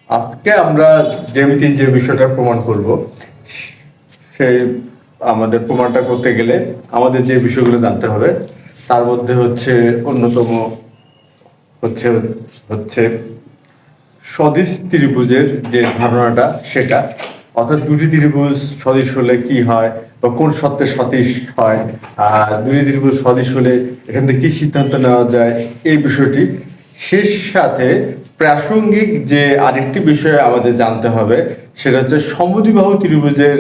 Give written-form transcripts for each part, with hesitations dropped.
আজকে আমরা জ্যামিতি যে বিষয়টা প্রমাণ করব, সেই আমাদের প্রমাণটা করতে গেলে আমাদের যে বিষয়গুলো জানতে হবে তার মধ্যে হচ্ছে অন্যতম হচ্ছে হচ্ছে সদিশ ত্রিভুজের যে ধারণাটা, সেটা অর্থাৎ দুটি ত্রিভুজ সদিশ হলে কি হয় বা কোন শর্তে সদিশ হয়, আর দুটি ত্রিভুজ সদিশ হলে এখান থেকে কি সিদ্ধান্ত নেওয়া যায়, এই বিষয়টি। শেষ সাথে প্রাসঙ্গিক যে আরেকটি বিষয় আমাদের জানতে হবে, সেটা হচ্ছে সমদ্বিবাহু ত্রিভুজের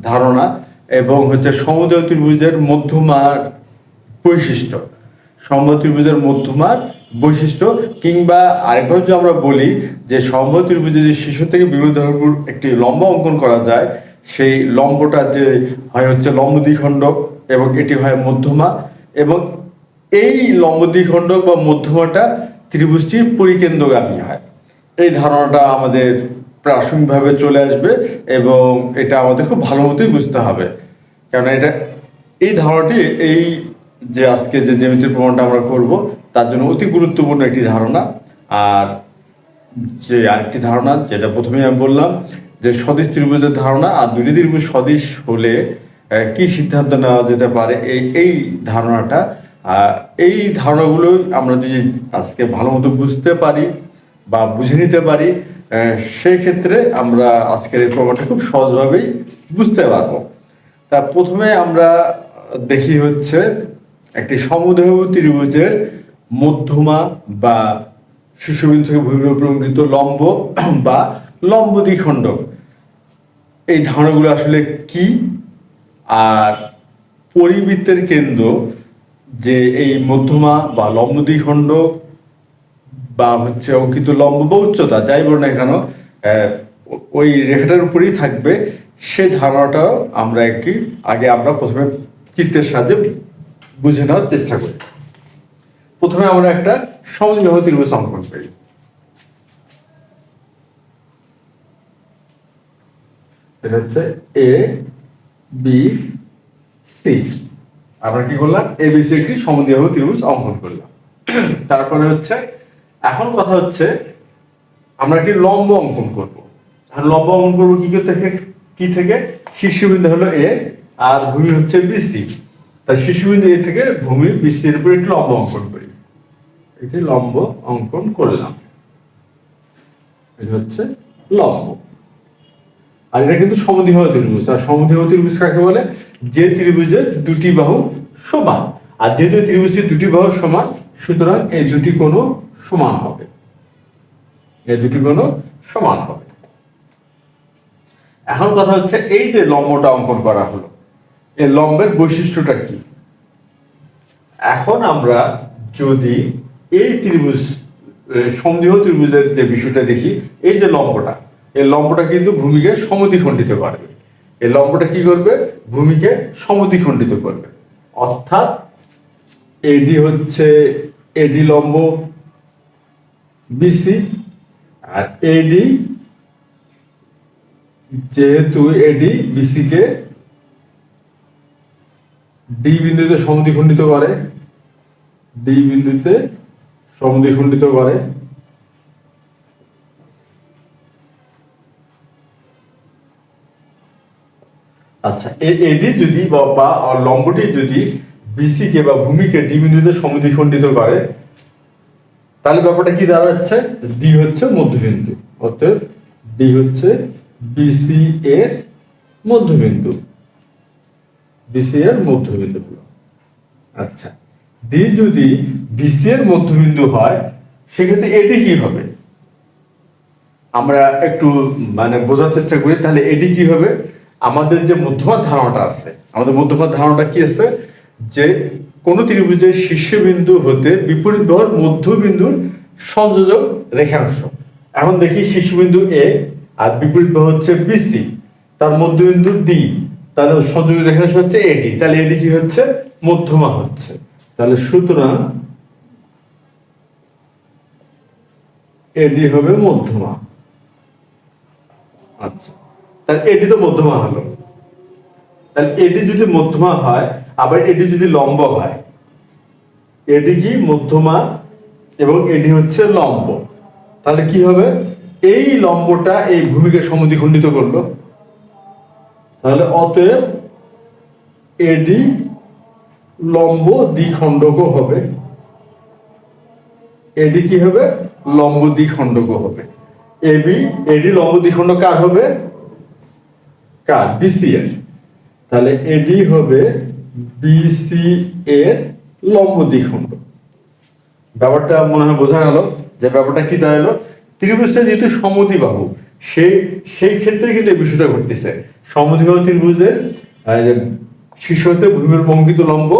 ধারণা এবং হচ্ছে সমদ্বিবাহু ত্রিভুজের মধ্যমার বৈশিষ্ট্য। সমবাহু ত্রিভুজের মধ্যমার বৈশিষ্ট্য, কিংবা আরেকভাবে যদি আমরা বলি যে সমবাহু ত্রিভুজে যে শীর্ষ থেকে বিভিন্ন ধরনের একটি লম্ব অঙ্কন করা যায়, সেই লম্বটা যে হয় হচ্ছে লম্ব দ্বিখণ্ডক এবং এটি হয় মধ্যমা, এবং এই লম্ব দ্বিখণ্ডক বা মধ্যমাটা ত্রিভুজটির পরিকেন্দ্রগামী হয়। এই ধারণাটা আমাদের প্রাসঙ্গিকভাবে চলে আসবে এবং এটা আমাদের খুব ভালো মতোই বুঝতে হবে, কারণ এটা এই ধারণাটি এই যে আজকে যে জ্যামিতির প্রমাণটা আমরা করব তার জন্য অতি গুরুত্বপূর্ণ একটি ধারণা। আর যে আরেকটি ধারণা, যেটা প্রথমে আমি বললাম যে সদিশ ত্রিভুজের ধারণা, আর দুটি ত্রিভুজ সদিশ হলে কি সিদ্ধান্ত নেওয়া যেতে পারে, এই ধারণাটা। এই ধারণাগুলো আমরা যদি আজকে ভালো মতো বুঝতে পারি বা বুঝে নিতে পারি, সেই ক্ষেত্রে আমরা আজকের এই প্রমাণটা খুব সহজভাবেই বুঝতে পারবো। তা প্রথমে আমরা দেখি হচ্ছে একটি সমদ্বিবাহু ত্রিভুজের মধ্যমা বা শীর্ষবিন্দু থেকে ভূমির উপর প্রঙ্কিত লম্ব বা লম্ব দ্বিখণ্ডক, এই ধারণাগুলো আসলে কি, আর পরিবৃত্তের কেন্দ্র যে এই মধ্যমা বা লম্ব দ্বিখণ্ডক বা হচ্ছে অঙ্কিত লম্ব বা উচ্চতা যাই বলো না কেন, ওই রেখাটার উপরেই থাকবে, সেই ধারণাটাও আমরা আমরা প্রথমে চিত্রের সাহায্যে বুঝে নেওয়ার চেষ্টা করি। প্রথমে আমরা একটা সমদ্বিবাহু ত্রিভুজ অঙ্কন করি। এটা হচ্ছে এ বি সি। আমরা কি করলাম, এ বি সি একটি সমদ্বিবাহু ত্রিভুজ অঙ্কন করলাম। তারপরে হচ্ছে এখন কথা হচ্ছে আমরা একটি লম্ব অঙ্কন করব। আর লম্ব অঙ্কন করবো কি থেকে শীর্ষবিন্দু হলো এ আর ভূমি হচ্ছে বিসি। তাই শীর্ষবিন্দু এ থেকে ভূমি বিসির উপর একটি লম্ব অঙ্কন করি। একটি লম্ব অঙ্কন করলাম, এটা হচ্ছে লম্ব। আর এটা কিন্তু সমদ্বিবাহু ত্রিভুজ। আর সমদ্বিবাহু ত্রিভুজ কাকে বলে? যে ত্রিভুজের দুটি বাহু সমান। আর যেহেতু ত্রিভুজটি দুটি বাহু সমান, সুতরাং এই দুটি কোণ সমান হবে। এই দুটি কোণ সমান হবে। এখন কথা হচ্ছে এই যে লম্বটা অঙ্কন করা হলো, এই লম্বের বৈশিষ্ট্যটা কি? এখন আমরা যদি এই ত্রিভুজ সমদ্বিবাহু ত্রিভুজের যে বিষয়টা দেখি, এই যে লম্বটা, এই লম্বটা কিন্তু ভূমিকে সমদ্বিখণ্ডিত করবে। এই লম্বটা কি করবে? ভূমিকে সমদ্বিখণ্ডিত করবে। অর্থাৎ এডি হচ্ছে এডি লম্ব বিসি, আর এডি যেহেতু এডি বিসি কে ডি বিন্দুতে সমদ্বিখণ্ডিত করে, ডি বিন্দুতে সমদ্বিখণ্ডিত করে, আচ্ছা এডি যদি বা লম্বটি যদি বিসি কে বা ভূমিকে ডি বিন্দুতে সমদ্বিখণ্ডিত করে, তাহলে ব্যাপারটা কি দাঁড়াচ্ছে? ডি হচ্ছে মধ্যবিন্দু, অতএব ডি হচ্ছে বিসি এর মধ্যবিন্দু। বিসি এর মধ্যবিন্দু হলো। আচ্ছা, ডি যদি বিসি এর মধ্যবিন্দু হয়, সেক্ষেত্রে এডি কি হবে? আমরা একটু বোঝার চেষ্টা করি। তাহলে এডি কি হবে? আমাদের যে মধ্যমার ধারণাটা আছে, আমাদের মধ্যমার ধারণাটা কি আছে? যে কোন ত্রিভুজের শীর্ষবিন্দু হতে বিপরীত বাহুর মধ্যবিন্দুর সংযোজক রেখাংশ। এখন দেখি শীর্ষবিন্দু এ আর বিপরীত বাহু হচ্ছে বিসি, তার মধ্যবিন্দু ডি, তাহলে সংযোজক রেখাংশ হচ্ছে এডি। তাহলে এডি কি হচ্ছে? মধ্যমা হচ্ছে। তাহলে সুতরাং এডি হবে মধ্যমা। আচ্ছা, তাহলে এডি তো মধ্যমা হলো। তাহলে এডি যদি মধ্যমা হয়, আবার এডি যদি লম্ব হয়, এডি কি মধ্যমা এবং এডি হচ্ছে লম্ব, তাহলে কি হবে? এই লম্বটা এই ভূমিকে সমদ্বিখণ্ডিত করলো, তাহলে অতএব এডি লম্ব দ্বিখণ্ডক হবে। এডি কি হবে? লম্ব দ্বিখণ্ডক হবে। এডি লম্ব দ্বিখণ্ডক কার হবে? কার? বিসি এর। তাহলে এডি হবে বিসি এর লম্ব দ্বিখণ্ডক। ব্যাপারটা মনে হয় বোঝা গেল যে ব্যাপারটা কি দাঁড়ালো। ত্রিভুজটা যেহেতু সমদ্বিবাহু, সেই ক্ষেত্রে কিন্তু এই বিষয়টা ঘটতেছে। সমদ্বিবাহু ত্রিভুজের শীর্ষ হতে ভূমির অঙ্কিত লম্ব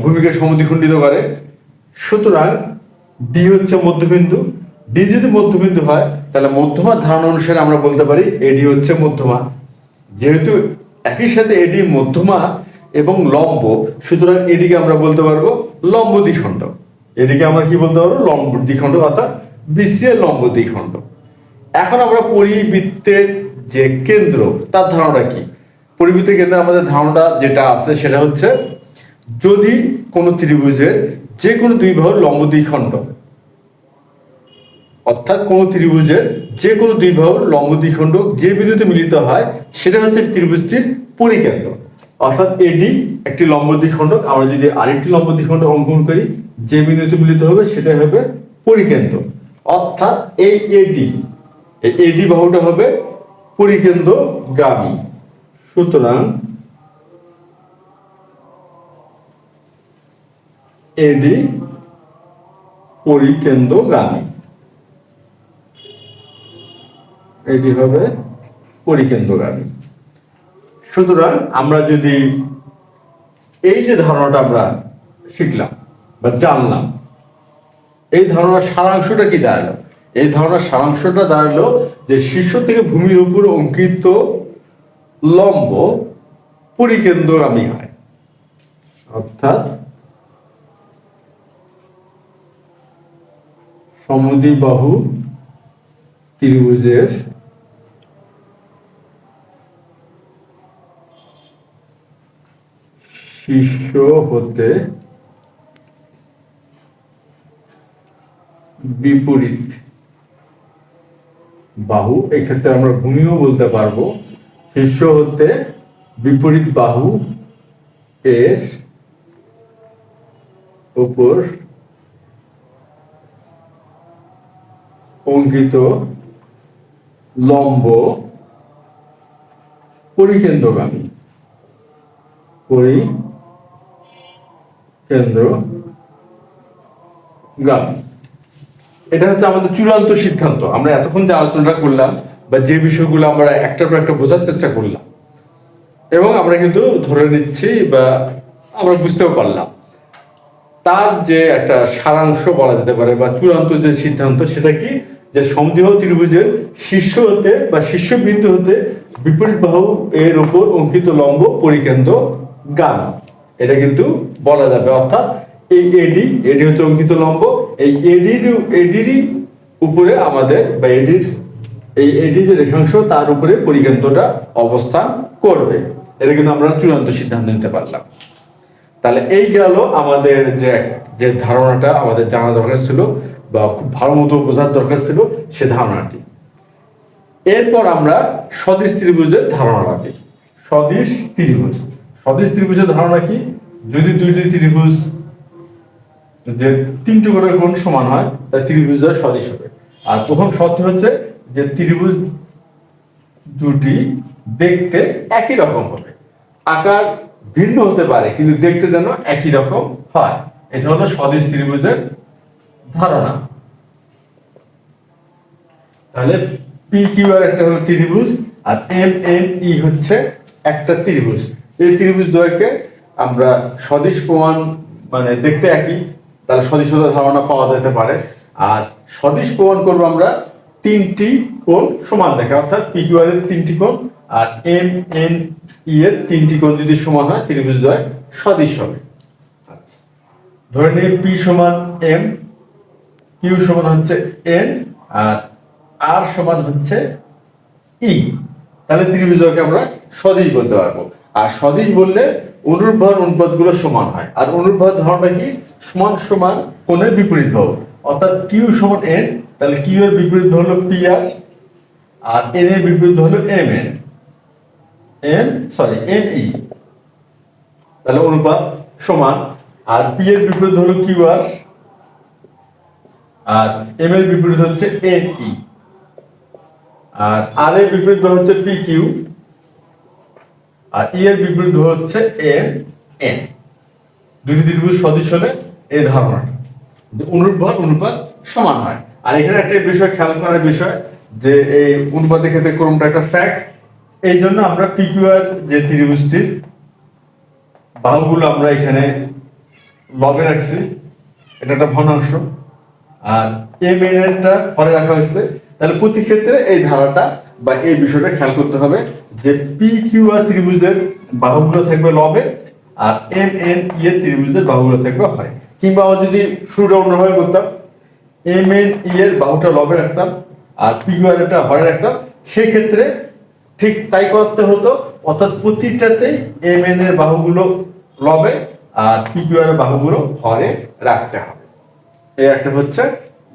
ভূমিকে সমদ্বিখণ্ডিত করে। সুতরাং ডি হচ্ছে মধ্যবিন্দু। ডি যদি মধ্যবিন্দু হয় তাহলে মধ্যমার ধারণা অনুসারে আমরা বলতে পারি এডি হচ্ছে মধ্যমা। যেহেতু একই সাথে এডি মধ্যমা এবং লম্ব, সুতরাং এডিকে আমরা বলতে পারবো লম্ব দ্বিখণ্ডক। এডিকে আমরা কি বলতে পারবো? লম্ব দ্বিখণ্ডক, অর্থাৎ বিসি এর লম্ব দ্বিখণ্ডক। এখন আমরা পরিবৃত্তের যে কেন্দ্র তার ধারণা কি? পরিবৃত্তের কেন্দ্রে আমাদের ধারণা যেটা আছে সেটা হচ্ছে, যদি কোনো ত্রিভুজের যে কোনো দুই বাহুর লম্ব দ্বিখণ্ডক, অর্থাৎ কোন ত্রিভুজের যে কোনো দুই বাহুর লম্ব দ্বিখণ্ডক যে বিন্দুতে মিলিত হয় সেটা হচ্ছে ত্রিভুজটির পরিকেন্দ্র। অর্থাৎ এডি একটি লম্ব দ্বিখণ্ডক। আমরা যদি আরেকটি লম্ব দ্বিখণ্ডক অঙ্কন করি, যে বিন্দুতে মিলিত হবে সেটাই হবে পরিকেন্দ্র। অর্থাৎ এই এডি বাহুটা হবে পরিকেন্দ্রগামী। সুতরাং এডি পরিকেন্দ্রগামী। এটি হবে পরিকেন্দ্রগামী। সুতরাং আমরা যদি এই যে ধারণাটা আমরা শিখলাম বা জানলাম, এই ধারণার সারাংশটা কি দাঁড়ালো? এই ধারণার সারাংশটা দাঁড়ালো যে শীর্ষ থেকে ভূমির উপর অঙ্কিত লম্ব পরিকেন্দ্রগামী হয়। অর্থাৎ সমদ্বিবাহু ত্রিভুজের শীর্ষ হতে বিপরীত বাহু, এক্ষেত্রে আমরা ভূমিও বলতে পারবো, শীর্ষ হতে বিপরীত বাহু এর উপর অঙ্কিত লম্ব পরিকেন্দ্রগামী। এটা হচ্ছে আমাদের চূড়ান্ত সিদ্ধান্ত। আমরা এতক্ষণ যে আলোচনাটা করলাম বা যে বিষয়গুলো আমরা একটার পর একটা বোঝার চেষ্টা করলাম, এবং আমরা কিন্তু ধরে নিচ্ছি বা আমরা বুঝতেও পারলাম, তার যে একটা সারাংশ বলা যেতে পারে বা চূড়ান্ত যে সিদ্ধান্ত, সেটা কি? যে সমদ্বিবাহু ত্রিভুজের শীর্ষ হতে বা শীর্ষ বিন্দু হতে বিপরীত বাহু এর উপর অঙ্কিত লম্ব পরিকেন্দ্রগামী, এটা কিন্তু বলা যাবে। অর্থাৎ এই এডি হচ্ছে অঙ্কিত লম্ব। এই এডির উপরে আমাদের বা এডি যে রেখাংশ তার উপরে পরিকেন্দ্রটা অবস্থান করবে। এটা কিন্তু আমরা চূড়ান্ত সিদ্ধান্ত নিতে পারলাম। তাহলে এই গেল আমাদের যে ধারণাটা আমাদের জানা দরকার ছিল বা খুব ভালো মতো বোঝার দরকার ছিল, সে ধারণাটি। এরপর আমরা সদিশ ত্রিভুজের ধারণা রাখি। সদিশ ত্রিভুজের ধারণা কি? যদি দুইটি ত্রিভুজ যে তিনটি করে কোণ সমান হয়, তাই ত্রিভুজের সদিশ হবে। আর প্রথম শর্ত হচ্ছে যে ত্রিভুজ দুটি দেখতে একই রকম হবে। আকার ভিন্ন হতে পারে কিন্তু দেখতে যেন একই রকম হয়। এটা হলো সদিশ ত্রিভুজের ধারণা। তাহলে পি কিউ আর একটা হলো ত্রিভুজ, আর এম এন ই হচ্ছে একটা ত্রিভুজ। এই ত্রিভুজ দ্বয়কে আমরা সদিশ প্রমাণ, মানে দেখতে একই, তাহলে সদিশতার ধারণা পাওয়া যেতে পারে। আর সদিশ প্রমাণ করবো আমরা তিনটি কোণ সমান দেখে, অর্থাৎ পি কিউ আর এর তিনটি কোণ আর এম এন ই এর তিনটি কোণ যদি সমান হয়, ত্রিভুজ দ্বয় সদিশ হবে। আচ্ছা, ধরে নিই পি সমান এম, কিউ সমান হচ্ছে এন, আর আর সমান হচ্ছে ই। তাহলে ত্রিভুজকে আমরা সদিশ বলতে পারবো। আর সদিশ বললে অনুর্বর অনুপাতগুলো সমান হয়। আর অনুর্বর ধারণা কি? সমান সমান কোণের বিপরীত বাহু, অর্থাৎ কিউ সমান এন তাহলে কিউ এর বিপরীত হলো পি আর এন এর বিপরীত হলো এম এন এম ই। তাহলে অনুপাত সমান, আর পি এর বিপরীত হলো কিউ আর এম এর বিপরীত হচ্ছে এন ই, আর এর বিপরীত হচ্ছে পি কিউ, আর ই এর বিপরীত হচ্ছে এম এন। দুটি ত্রিভুজ সদৃশ হলে এই ধারণা যে অনুর্বর অনুপাত সমান হয়। আর এখানে একটা বিষয় খেয়াল করার বিষয় যে এই অনুপাতের ক্ষেত্রে ক্রমটা একটা ফ্যাক্ট। এই জন্য আমরা পিকিউ আর যে ত্রিভুজটির বাহুগুলো আমরা এখানে লবে রাখছি, এটা একটা ভগ্নাংশ, আর এম এন এরটা হরে রাখা হয়েছে। তাহলে প্রতি ক্ষেত্রে এই ধারাটা বা এই বিষয়টা খেয়াল করতে হবে যে পি কিউ আর ত্রিভুজের বাহুগুলো থাকবে লবে, আর এম এন ই এর ত্রিভুজের বাহুগুলো থাকবে হরে। কিংবা আমরা যদি শুরুটা অন্যভাবে করতাম, এম এন ই এর বাহুটা লবে রাখতাম আর পি কিউ আর এটা হরে রাখতাম, সেক্ষেত্রে ঠিক তাই করতে হতো, অর্থাৎ প্রতিটাতেই এম এন এর বাহুগুলো লবে আর পি কিউ আর এর বাহুগুলো হরে রাখতে হবে। এই একটা হচ্ছে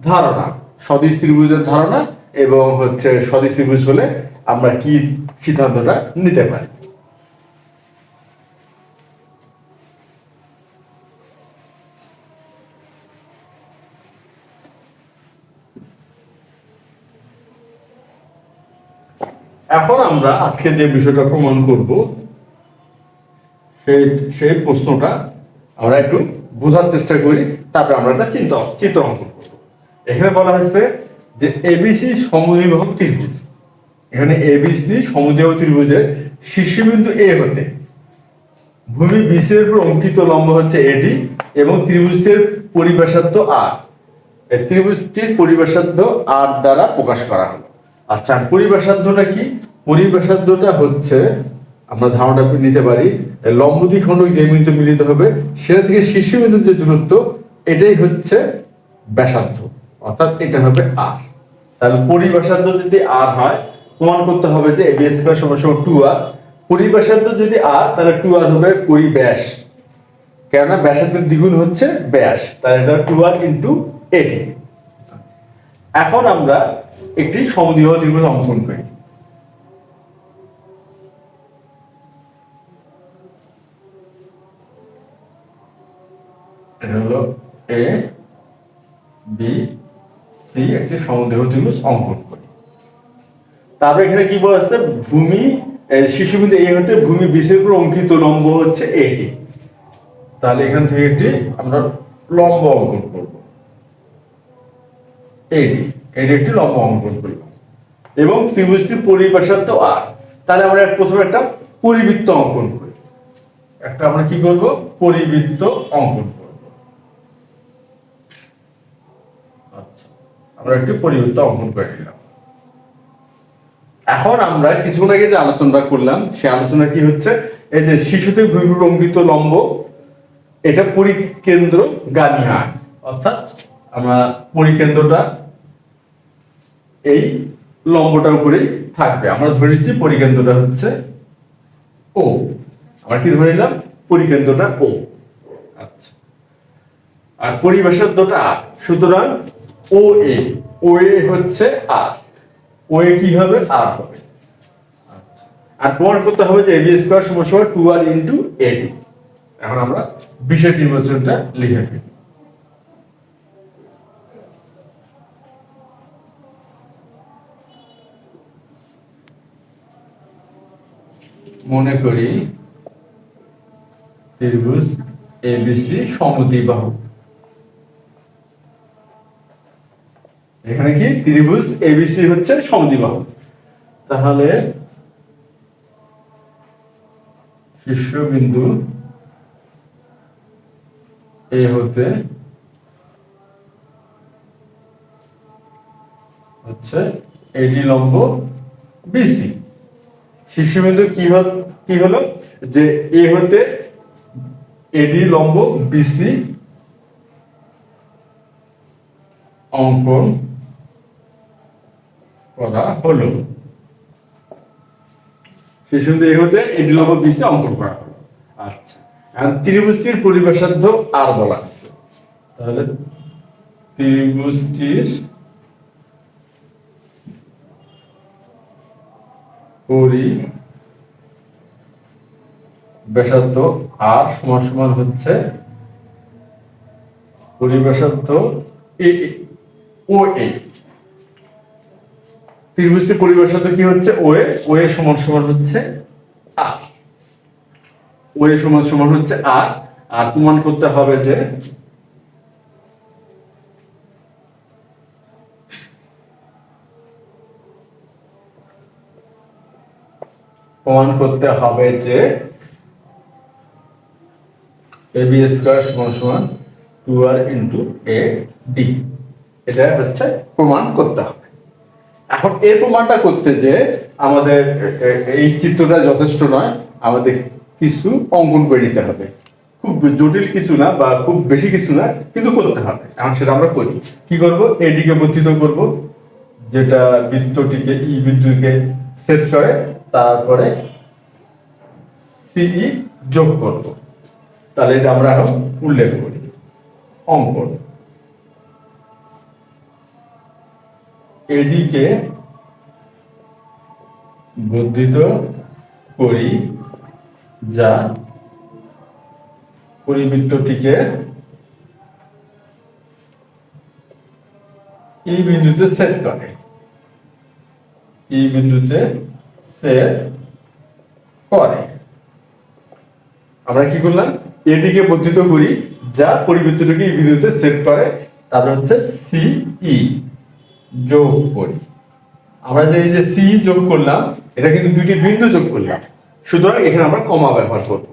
ধারণা, সদিশ ত্রিভুজের ধারণা, এবং হচ্ছে সদিশ ত্রিভুজ হলে আমরা কি সিদ্ধান্তটা নিতে পারি। এখন আমরা আজকে যে বিষয়টা প্রমাণ করব সেই প্রশ্নটা আমরা একটু বোঝার চেষ্টা করি, তারপরে আমরা একটা চিত্র অঙ্কন করব। এখানে বলা হয়েছে যে এবিসি সমদ্বিবাহু ত্রিভুজ। এখানে এবিসি সমদ্বিবাহু ত্রিভুজের শীর্ষবিন্দু এ হতে ভূমি বিসি এর উপর অঙ্কিত লম্ব হচ্ছে এডি এবং ত্রিভুজটির পরিব্যাসার্ধ আর। এই ত্রিভুজটির পরিব্যাসার্ধ আর দ্বারা প্রকাশ করা হলো। আচ্ছা, পরিব্যাসার্ধটা কি? পরিব্যাসার্ধটা হচ্ছে, আমরা ধারণা নিতে পারি, লম্ব দ্বিখণ্ডক যে বিন্দু মিলিত হবে সেটা থেকে শীর্ষবিন্দুর যে দূরত্ব, এটাই হচ্ছে ব্যাসার্ধ, অর্থাৎ এটা হবে আর। তাহলে পরিব্যাসার্ধ যদি আর হয়, প্রমাণ করতে হবে যে এবি স্কয়ার সমান সমান 2r। পরিব্যাসার্ধ যদি আর, তাহলে 2r হবে পরিব্যাস, কেননা ব্যাসার্ধের দ্বিগুণ হচ্ছে ব্যাস, তাহলে এটা 2r ইনটু এডি। এখন আমরা একটি সমদ্বিবাহু ত্রিভুজ অঙ্কন করি। এটা হলো এ বি সি, একটি সমদ্বিবাহু ত্রিভুজ অঙ্কন করি। তারপরে এখানে কি বলা আছে, ভূমি শীর্ষবিন্দু এ হতে ভূমি বিসি এর উপর অঙ্কিত লম্ব হচ্ছে এটি। তাহলে এখান থেকে একটি আমরা লম্ব অঙ্কন করব, এটি একটি লম্ব অঙ্কন করব এবং ত্রিভুজটির পরিব্যাসার্ধ আর। তাহলে আমরা প্রথমে একটা পরিবৃত্ত অঙ্কন করি। একটা আমরা কি করব, পরিবৃত্ত অঙ্কন করব। আচ্ছা, আমরা একটি পরিবৃত্ত অঙ্কন করে নিলাম। এখন আমরা কিছুক্ষণ আগে যে আলোচনাটা করলাম, সেই আলোচনা কি হচ্ছে, এই যে শিশুতে ভূমির অঙ্কিত লম্ব, এটা পরিকেন্দ্র গামী আঁক, অর্থাৎ আমরা পরিকেন্দ্রটা এই লম্বটার উপরেই থাকবে। আমরা ধরে নিচ্ছি পরিকেন্দ্রটা হচ্ছে ও। আমরা কি ধরে নিলাম, পরিকেন্দ্রটা ও। আচ্ছা, আর পরিব্যাসার্ধটা আর, সুতরাং ও এ হচ্ছে আর, ও এ কি হবে, আর হবে। আচ্ছা, আর প্রমাণ করতে হবে যে এবি স্কয়ার সমান সমান 2r ইনটু এডি। এখন আমরা বিশেষ নির্বাচনটা লিখে ফেলি। মনে করি ত্রিভুজ এবিসি সমদ্বিবাহু। এখানে কি ত্রিভুজ এবিসি হচ্ছে সমদ্বিবাহু। তাহলে শীর্ষবিন্দু এ হতে হচ্ছে এডি লম্ব বিসি। শীর্ষবিন্দু কি হলো যে এ হতে এডি লম্ব বিসি অঙ্কন করা হলো। শীর্ষবিন্দু এ হতে এডি লম্ব বিসি অঙ্কন করা হলো। আচ্ছা, আর ত্রিভুজটির পরিব্যাসার্ধ আর বলা আছে। তাহলে ত্রিভুজটির পরিব্যাসার্ধ আর সমান সমান হচ্ছে পরিব্যাসার্ধ ও এ। ত্রিভুজটির পরিব্যাসার্ধ কি হচ্ছে ও এ, ও এ সমান সমান হচ্ছে আর, ও এ সমান সমান হচ্ছে আর। আর প্রমাণ করতে হবে যে এ বি স্কয়ার সমান সমান 2r ইন্টু এ ডি, এটা হচ্ছে প্রমাণ করতে হবে। এখন এই প্রমাণটা করতে যে আমাদের এই চিত্রটা যথেষ্ট নয়, আমাদের কিছু অঙ্কন করে নিতে হবে। খুব জটিল কিছু না বা খুব বেশি কিছু না, কিন্তু করতে হবে। এখন সেটা আমরা করি। কি করব? এডিকে বর্ধিত করব, যেটা বৃত্তটিকে ই বিন্দুকে ছেদ করে, তারপরে সিই যোগ করব। তাহলে এটা আমরা এখন উল্লেখ করি অঙ্কন। এডিকে বর্ধিত করি যা পরিবৃত্তটিকে ই বিন্দুতে ছেদ করে, ই বিন্দুতে ছেদ করে। আমরা কি করলাম? এডিকে বর্ধিত করি যা পরিবৃত্তটিকে ই বিন্দুতে ছেদ করে, তারপর হচ্ছে সিই যোগ করি। আমরা যে এই যে সি যোগ করলাম, এটা কিন্তু দুটি বিন্দু যোগ করলাম, সুতরাং এখানে আমরা কমা ব্যবহার করব।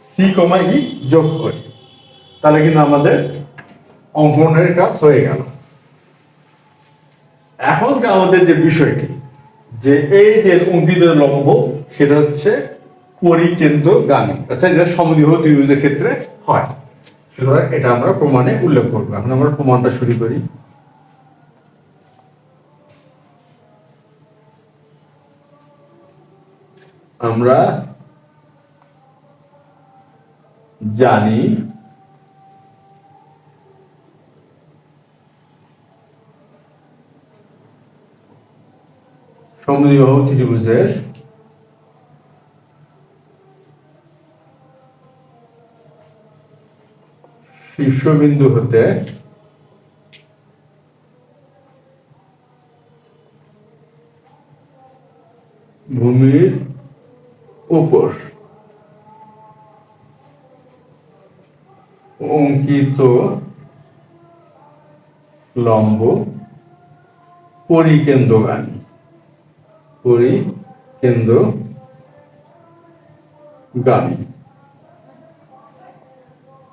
সি কমা ই যোগ করি, তাহলে কিন্তু আমাদের অঙ্কনের কাজ হয়ে গেল। এখন যে আমাদের যে বিষয়টি, যে এই যে অঙ্কিত লম্ব, সেটা হচ্ছে পরিকেন্দ্রগামী, আচ্ছা এটা সমদ্বিবাহু ত্রিভুজের ক্ষেত্রে হয়, সুতরাং এটা আমরা প্রমাণে উল্লেখ করবো। এখন আমরা প্রমাণটা শুরু করি। আমরা জানি সমদ্বিবাহু ত্রিভুজের শীর্ষবিন্দু হতে ভূমির উপর অঙ্কিত লম্ব পরিকেন্দ্রগামী,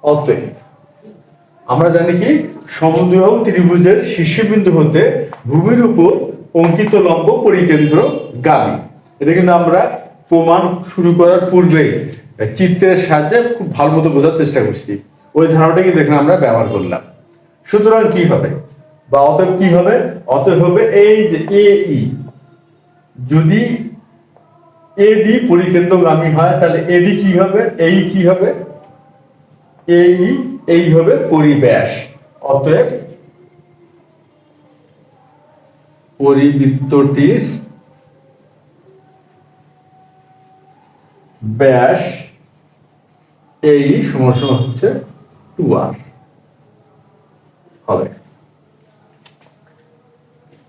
অতএব আমরা জানি কি সমদ্বিবাহু ত্রিভুজের শীর্ষবিন্দু হতে ভূমির উপর অঙ্কিত লম্ব পরিকেন্দ্রগামী। এটা কিন্তু আমরা প্রমাণ শুরু করার পূর্বে চিত্রের সাহায্যে খুব ভালো মতো বোঝার চেষ্টা করছি, ওই ধারণাটা কিন্তু এখানে আমরা ব্যবহার করলাম। সুতরাং কি হবে বা অতএব কি হবে? অতএব হবে এই যে এই, যদি এডি পরিকেন্দ্রগামী হয় তাহলে এডি কি হবে? এই কি হবে? এই হবে পরিব্যাস। অতএব পরিবৃত্তটির ব্যাস এই সমান সমান হচ্ছে 2r হবে।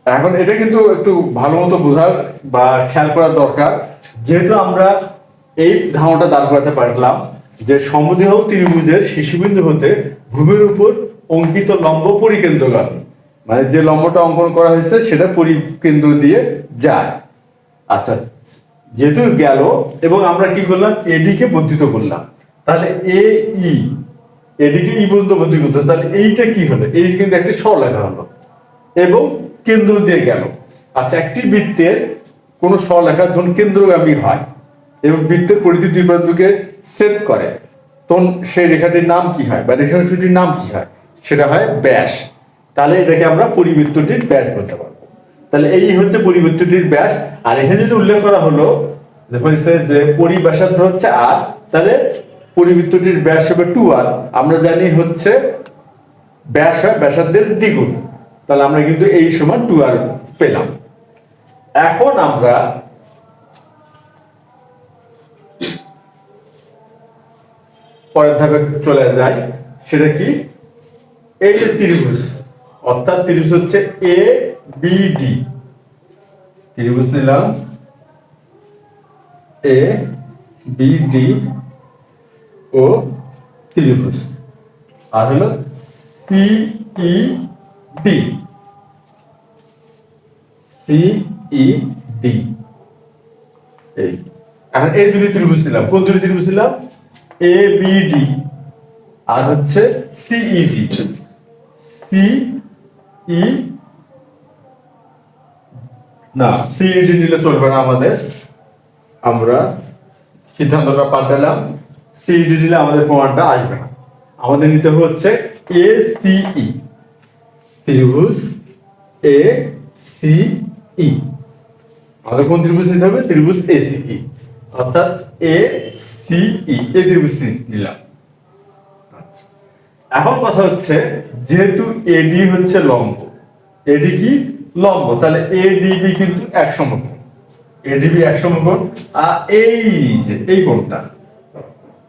এখন এটা কিন্তু একটু ভালো মতো বোঝার বা খেয়াল করার দরকার, যেহেতু আমরা এই ধারণাটা দাঁড় করাতে পারলাম যে সমদ্বিবাহু ত্রিভুজের শীর্ষবিন্দু হতে ভূমির উপর অঙ্কিত লম্ব পরিকেন্দ্রগামী, মানে যে লম্বটা অঙ্কন করা হয়েছে সেটা পরিকেন্দ্র দিয়ে যায়। আচ্ছা, যেহেতু গেল এবং আমরা কি করলাম? এডিকে বর্ধিত করলাম, তাহলে এডিকে ই পর্যন্ত বর্ধিত করতে, তাহলে এইটা কি হলো? এই কিন্তু একটি সরলরেখা হলো এবং কেন্দ্র দিয়ে গেল। আচ্ছা, একটি বৃত্তের কোন সরলরেখা যখন কেন্দ্রগামী হয় এবং বৃত্তের পরিধি দুই প্রান্তকে ছেদ করে, তখন সেই রেখাটির নাম কি হয় বা রেখাংশটির নাম কি হয়? সেটা হয় ব্যাস। তাহলে এটাকে আমরা পরিবৃত্তটির ব্যাস বলতে পারবো। তাহলে এই হচ্ছে পরিবৃত্তটির ব্যাস। আর এখানে যদি উল্লেখ করা হলো যে পরিব্যাসার্ধ হচ্ছে আর, তাহলে পরিবৃত্তটির ব্যাস হবে 2r। আমরা জানি হচ্ছে ব্যাস হয় ব্যাসার্ধের দ্বিগুণ, তাহলে আমরা কিন্তু এই সমান 2r পেলাম। এখন আমরা পরের ধাপে চলে যায়, সেটা কি? এই যে ত্রিভুজ, অর্থাৎ ত্রিভুজ হচ্ছে এ বি ডি, ত্রিভুজ নিলাম এ বি ডি ও ত্রিভুজ, আর হলো সিই ডি, সিই ডি। এই এখন এই দুটি ত্রিভুজ দিলাম, কোন দুটি ত্রিভুজ দিলাম? এ বি ডি আর হচ্ছে সিই ডি। সিই না, সিই ডি নিলে চলবে না আমাদের, আমরা সিদ্ধান্তটা পাল্টালাম। সিই ডি দিলে আমাদের প্রমাণটা আসবে না, আমাদের নিতে হচ্ছে এ সিই, ত্রিভুজ এ সিই। আমাদের কোন ত্রিভুজ নিতে হবে? ত্রিভুজ এ সিই, অর্থাৎ এ সিই এই ত্রিভুজ নিলাম। আচ্ছা, এখন কথা হচ্ছে যেহেতু এডি হচ্ছে লম্ব, এডি কি লম্ব, তাহলে এডিবি কিন্তু এক সমকোণ, এডিবি এক সমকোণ। আর এই যে এই কোণটা,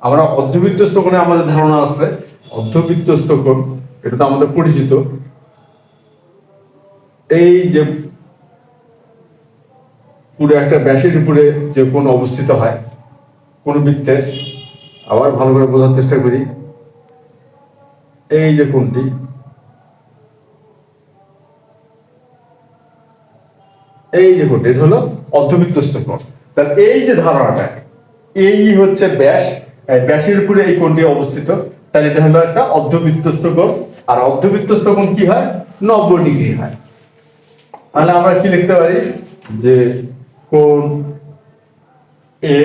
আমরা অর্ধবৃত্তস্থ কোণে আমাদের ধারণা আছে, অর্ধবৃত্তস্থ কোণ এটা তো আমাদের পরিচিত। এই যে পুরো একটা ব্যাসের উপরে যে কোণ অবস্থিত হয় কোন বৃত্তের, আবার ভালো করে বোঝার চেষ্টা করি। এই যে কোণটি, এই যে কোণটি, এটা হলো অর্ধবৃত্তস্থ কোণ। তাহলে এই যে ধারণাটা, এই হচ্ছে ব্যাস, ব্যাসের উপরে এই কোণটি অবস্থিত, তাহলে এটা হলো একটা অর্ধবৃত্তস্থ কোণ। আর অর্ধবৃত্তস্থ কোণ কি হয়? 90 ডিগ্রি হয়। তাহলে আমরা কি লিখতে পারি? যে কোণ এ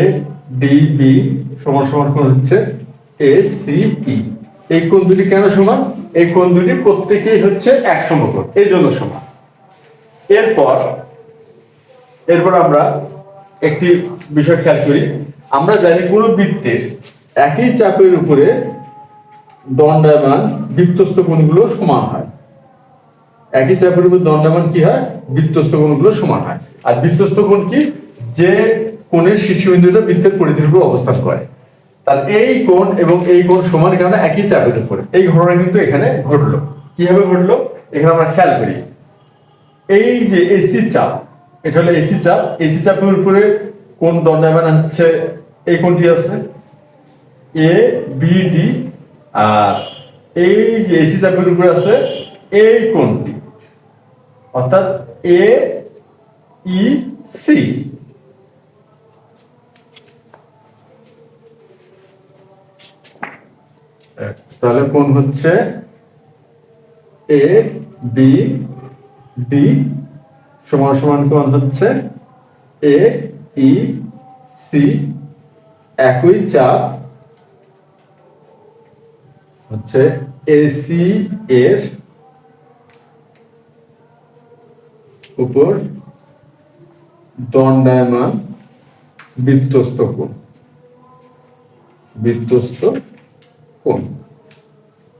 ডিবি সমান সমান কোণ হচ্ছে এ সিই। এই কোণ দুটি কেন সমান? এই কোণ দুটি প্রত্যেকেই হচ্ছে এক সমকোণ, এই জন্য সমান। এরপর আমরা একটি বিষয় খেয়াল করি। আমরা জানি কোন বৃত্তের একই চাপের উপরে দণ্ডায়মান বৃত্তস্থ কোণগুলো সমান হয়। একই চাপের উপর দণ্ডায়মান কি হয়? বৃত্তস্থ কোণগুলো সমান হয়। আর বৃত্তস্থ কোণ কি? যে কোণের শীর্ষবিন্দুটা বৃত্তের পরিধির উপর অবস্থান করে। তাহলে এই কোণ এবং এই কোণ সমান, কারণ একই চাপের উপরে। এই ঘটনা কিন্তু এখানে ঘটলো। কিভাবে ঘটলো এখানে আমরা খেয়াল করি। এই যে এসি চাপ, এটা হলো এসি চাপ, এসি চাপের উপরে কোণ দণ্ডায়মান হচ্ছে এই কোণটি আছে এ বি ডি, আর এই যে এসি চাপের উপরে আছে এই কোণটি, অর্থাৎ এ ই সি। তাহলে কোণ হচ্ছে এ বি ডি সমান সমান কোণ হচ্ছে এ ই সি। একই চাপ হচ্ছে এসি এর উপর দণ্ডায়মান বৃত্তস্থ কোণ, বৃত্তস্থ কোণ।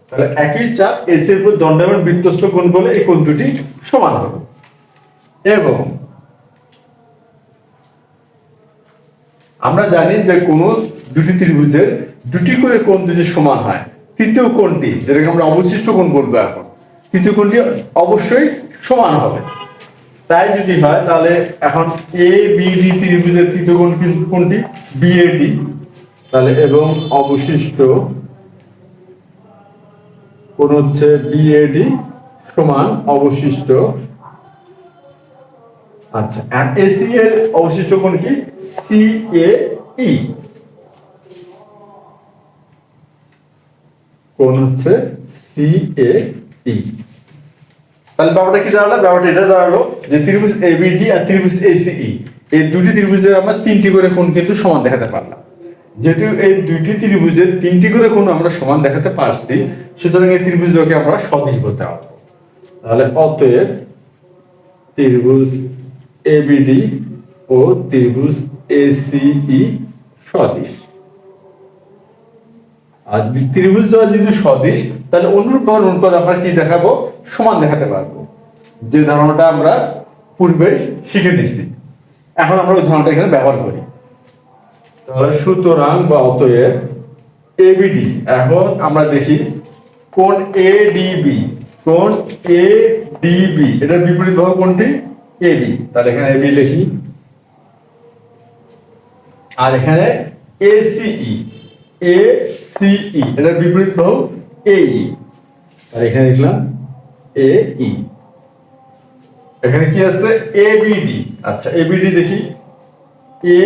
তাহলে একই চাপ এসি এর উপর দণ্ডায়মান বৃত্তস্থ কোণ বলে এই কোণ দুটি সমান হবে। এবং আমরা জানি যে কোনো দুটি ত্রিভুজের দুটি করে কোণ যদি সমান হয়, তৃতীয় কোণটি যেটাকে আমরা অবশিষ্ট কোণ বলবো, এখন তৃতীয় কোণটি অবশ্যই সমান হবে। তাই যদি হয় তাহলে এখন এ বি ডি ত্রিভুজের তৃতীয় কোণ কোনটি? বিএডি। তাহলে এবং অবশিষ্ট কোণ হচ্ছে বিএডি সমান অবশিষ্ট, আচ্ছা, আর এসি এর অবশিষ্ট কোণ কি? সিএই। কোণ হচ্ছে সিএই। তাহলে ব্যাপারটা কি দাঁড়ালো? ব্যাপারটা এটা দাঁড়ালো যে ত্রিভুজ এবিডি আর ত্রিভুজ এসিই, এই দুটি ত্রিভুজের আমরা তিনটি করে কোণ কিন্তু সমান দেখাতে পারলাম। যেহেতু এই দুইটি ত্রিভুজের তিনটি করে কোণ আমরা সমান দেখাতে পারছি, সুতরাং এই ত্রিভুজকে আমরা সদিশ বলতে পারবো। তাহলে অতএব ত্রিভুজ এবিডি ও ত্রিভুজ এসিই সদিশ। আর ত্রিভুজ দ্বয় যদি সদিশ, তাহলে অনুরূপ অনুপাত আমরা কি দেখাবো? সমান দেখাতে পারবো, যে ধারণাটা আমরা পূর্বে শিখে নিচ্ছি। এখন আমরা ওই ধারণাটা এখানে ব্যবহার করি। তাহলে সুতরাং বা অতএব এবিডি। এখন আমরা দেখি কোণ এডিবি, কোণ এডিবি এটার বিপরীত বাহু কোনটি? এবি। তাহলে এখানে এবি লিখি, আর এখানে এসিই, এসিই এটার বিপরীত বাহু এই, আর এখানে লিখলাম এই। এখানে কি আছে? এবিডি। আচ্ছা এবিডি দেখি, এ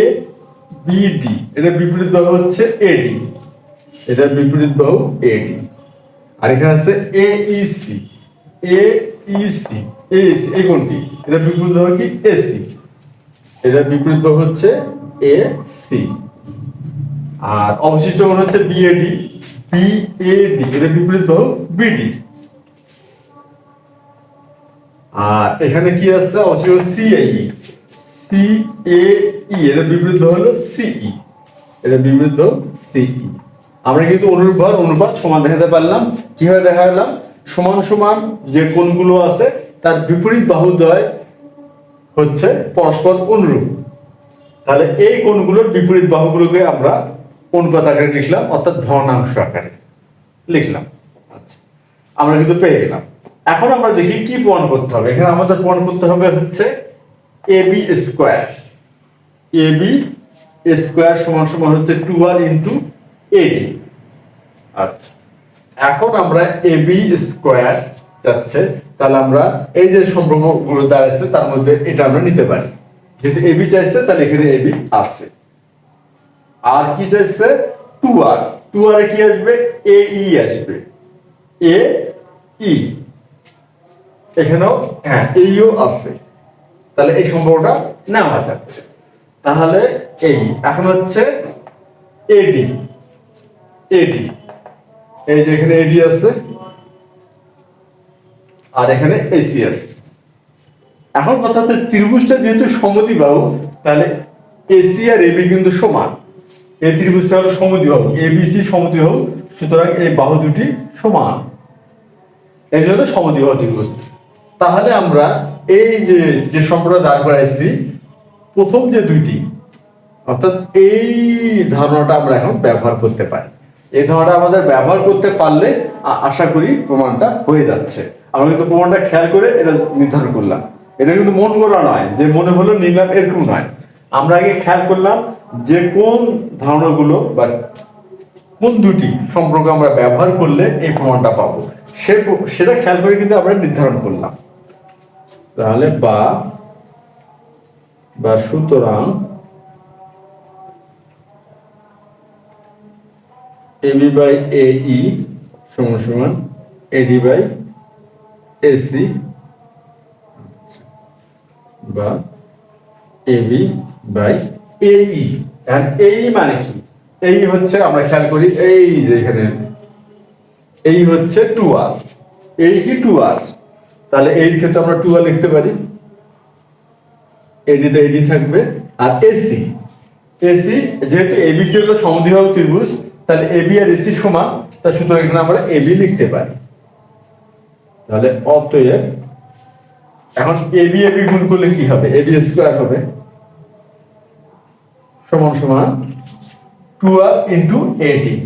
বিডি এটার বিপরীত বাহু হচ্ছে এডি, এটার বিপরীত বাহু এডি। আর এখানে আছে এইসি, এইসি, এইসি এই কোনটি? এটার বিপরীত বাহু কি? এসি, এটার বিপরীত বাহু হচ্ছে এসি। আর অবশিষ্ট কোণ হচ্ছে বিএডি, বিএডি এটার বিপরীত বাহু বিডি। আর এখানে কি আছে? অবশিষ্ট সিএই, সিএই এটার বিপরীত বাহু হলো সিই, এটার বিপরীত বাহু সিই। আমরা কিন্তু অনুরূপ ভার অনুপাত সমান দেখাতে পারলাম। কিভাবে দেখালাম? সমান সমান যে কোণগুলো আছে তার বিপরীত বাহুদ্বয় হচ্ছে পরস্পর অনুরূপ। তাহলে এই কোণগুলোর বিপরীত বাহুগুলোকে আমরা অনুপাত আকারে লিখলাম, অর্থাৎ ভগ্নাংশ আকারে লিখলাম। আচ্ছা, আমরা কিন্তু পেয়ে গেলাম। এখন আমরা দেখি কি প্রমাণ করতে হবে। এখানে আমাদের প্রমাণ করতে হবে হচ্ছে এবি স্কোয়ার, এবি স্কোয়ার সমান সমান হচ্ছে 2r ইন্টু এডি। আচ্ছা, এখন আমরা এবি স্কোয়ার যাচ্ছে, তাহলে আমরা এই যে সম্পর্কগুলো দাঁড়াচ্ছে তার মধ্যে এটা আমরা নিতে পারি। যেহেতু এবি চাইছে তাহলে এখানে এবি আছে। আর কি চাইছে? 2r, 2r এ কি আসবে? এই আসবে, এ ই। এখানেও হ্যাঁ এইও আছে, তাহলে এই সম্পর্কটা নেওয়া যাচ্ছে। তাহলে এই এখন হচ্ছে এডি, এডি এই যে এখানে এডি আছে আর এখানে এসি আছে। এখন কথা হচ্ছে ত্রিভুজটা যেহেতু সমদ্বিবাহু, তাহলে এসি আর এবি কিন্তু সমান। এই ত্রিভুজটা হলো সমদ্বিবাহু, এবিসি সমদ্বিবাহু, সুতরাং এই বাহু দুটি সমান, এই জন্য সমদ্বিবাহু ত্রিভুজ। তাহলে আমরা এই যে যে সম্পর্কটা দাঁড় করাইছি প্রথম যে দুইটি, অর্থাৎ এই ধারণাটা আমরা এখন ব্যবহার করতে পারি। এই ধারণাটা আমাদের ব্যবহার করতে পারলে আশা করি প্রমাণটা হয়ে যাচ্ছে। আমরা কিন্তু প্রমাণটা খেয়াল করে এটা নির্ধারণ করলাম। এটা কিন্তু মন করা নয় যে মনে হলো নিলাম, এরকম নয়। আমরা আগে খেয়াল করলাম যে কোন ধারণাগুলো বা কোন দুটি সম্পর্ক আমরা ব্যবহার করলে এই প্রমাণটা পাবো, সেটা খেয়াল করে কিন্তু আমরা নির্ধারণ করলাম। তাহলে বা সুতরাং এবি বাই এই সমান সমান এডি বাই এসি, বা এবি বাই এই। এই মানে কি? এই হচ্ছে আমরা খেয়াল করি এই যে এখানে এই হচ্ছে 2r, এই কি 2r, তাহলে এই ক্ষেত্রে আমরা 2r লিখতে পারি, এডি তে এডি থাকবে। আর এসি, এসি যেহেতু এবিসি হলো সমদ্বিবাহু ত্রিভুজ, তাহলে এবি আর এসি সমান, তা সুতরাং এখানে আমরা এবি লিখতে পারি। তাহলে অতএব এখন এবি এবি গুণ করলে কি হবে? এবি স্কয়ার হবে সমান সমান 2r ইন্টু এডি,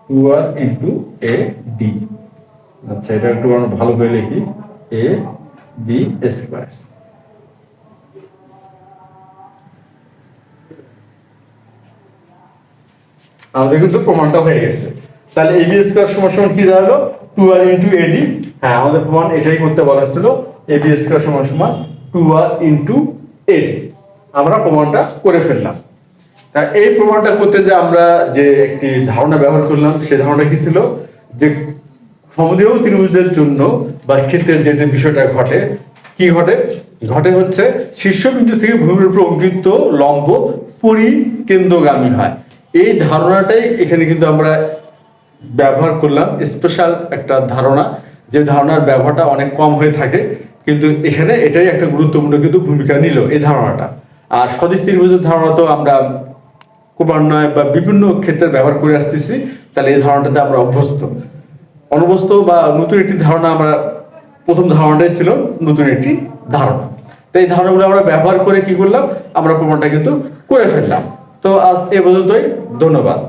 2r ইন্টু এডি। আচ্ছা, এটা একটু আমরা ভালো করে লিখি, এ বি স্কয়ার। আমাদের কিন্তু প্রমাণটা হয়ে গেছে। তাহলে এবি স্কয়ার সমান সমান কি দাঁড়ালো? 2r ইন্টু এডি। হ্যাঁ, আমাদের প্রমাণ এটাই করতে বলা ছিল, এবি স্কয়ার সমান সমান 2r ইন্টু এডি। আমরা প্রমাণটা করে ফেললাম। তা এই প্রমাণটা করতে যে আমরা যে একটি ধারণা ব্যবহার করলাম, সেই ধারণা কি ছিল? যে সমদ্বিবাহু ত্রিভুজের জন্য বা ক্ষেত্রে যে বিষয়টা ঘটে, কি ঘটে? ঘটে হচ্ছে শীর্ষবিন্দু থেকে ভূমির উপর অঙ্কিত লম্ব পরিকেন্দ্রগামী হয়। এই ধারণাটাই এখানে কিন্তু আমরা ব্যবহার করলাম, স্পেশাল একটা ধারণা, যে ধারণার ব্যবহারটা অনেক কম হয়ে থাকে, কিন্তু এখানে এটাই একটা গুরুত্বপূর্ণ কিন্তু ভূমিকা নিল এই ধারণাটা। আর সদিশ ত্রিভুজের ধারণা তো আমরা ক্রমান্বয়ে বা বিভিন্ন ক্ষেত্রে ব্যবহার করে আসতেছি, তাহলে এই ধারণাটাতে আমরা অনভ্যস্ত বা নতুন একটি ধারণা। আমরা প্রথম ধারণাটাই ছিল নতুন একটি ধারণা। তো এই ধারণাগুলো আমরা ব্যবহার করে কি করলাম? আমরা প্রমাণটা কিন্তু করে ফেললাম। তো আজ এ পর্যন্তই। ধন্যবাদ।